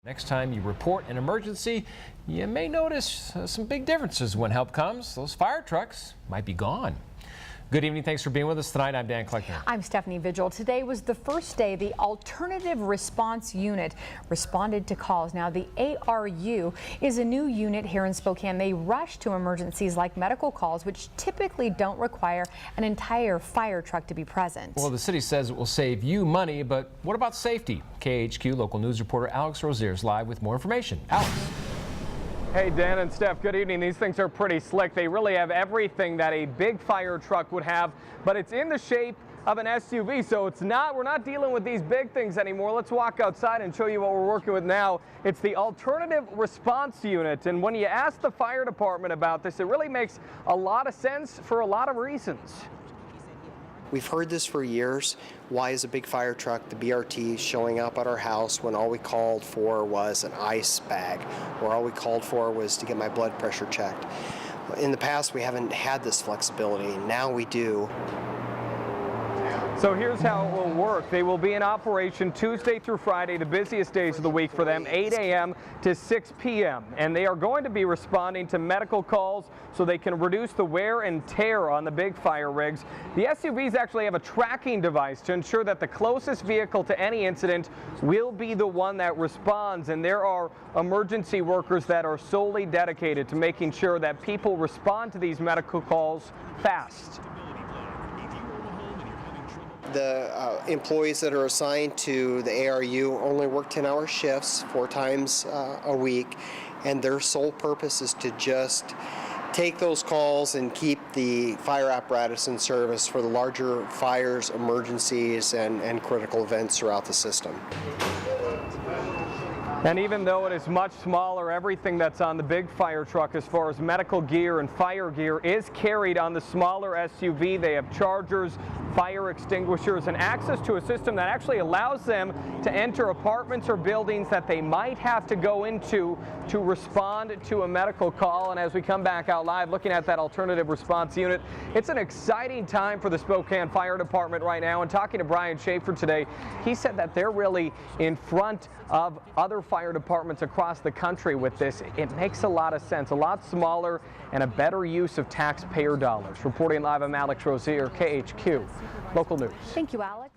Next time you report an emergency, you may notice some big differences when help comes. Those fire trucks might be gone. Good evening. Thanks for being with us tonight. I'm Dan Kleckner. I'm Stephanie Vigil. Today was the first day the Alternative Response Unit responded to calls. Now, the ARU is a new unit here in Spokane. They rush to emergencies like medical calls, which typically don't require an entire fire truck to be present. Well, the city says it will save you money, but what about safety? KHQ local news reporter Alex Rozier is live with more information. Alex. Hey, Dan and Steph, good evening. These things are pretty slick. They really have everything that a big fire truck would have, but it's in the shape of an SUV, so we're not dealing with these big things anymore. Let's walk outside and show you what we're working with now. It's the Alternative Response Unit, and when you ask the fire department about this, it really makes a lot of sense for a lot of reasons. We've heard this for years. Why is a big fire truck, the BRT, showing up at our house when all we called for was an ice bag, or all we called for was to get my blood pressure checked? In the past, we haven't had this flexibility. Now we do. So here's how it will work. They will be in operation Tuesday through Friday, the busiest days of the week for them, 8 a.m. to 6 p.m. And they are going to be responding to medical calls so they can reduce the wear and tear on the big fire rigs. The SUVs actually have a tracking device to ensure that the closest vehicle to any incident will be the one that responds. And there are emergency workers that are solely dedicated to making sure that people respond to these medical calls fast. The employees that are assigned to the ARU only work 10-hour shifts 4 times a week, and their sole purpose is to just take those calls and keep the fire apparatus in service for the larger fires, emergencies, and critical events throughout the system. And even though it is much smaller, everything that's on the big fire truck as far as medical gear and fire gear is carried on the smaller SUV. They have chargers, fire extinguishers, and access to a system that actually allows them to enter apartments or buildings that they might have to go into to respond to a medical call. And as we come back out live looking at that Alternative Response Unit, it's an exciting time for the Spokane Fire Department right now. And talking to Brian Schaefer today, he said that they're really in front of other fire departments across the country with this. It makes a lot of sense, a lot smaller and a better use of taxpayer dollars. Reporting live, I'm Alex Rozier, KHQ Local News. Thank you, Alex.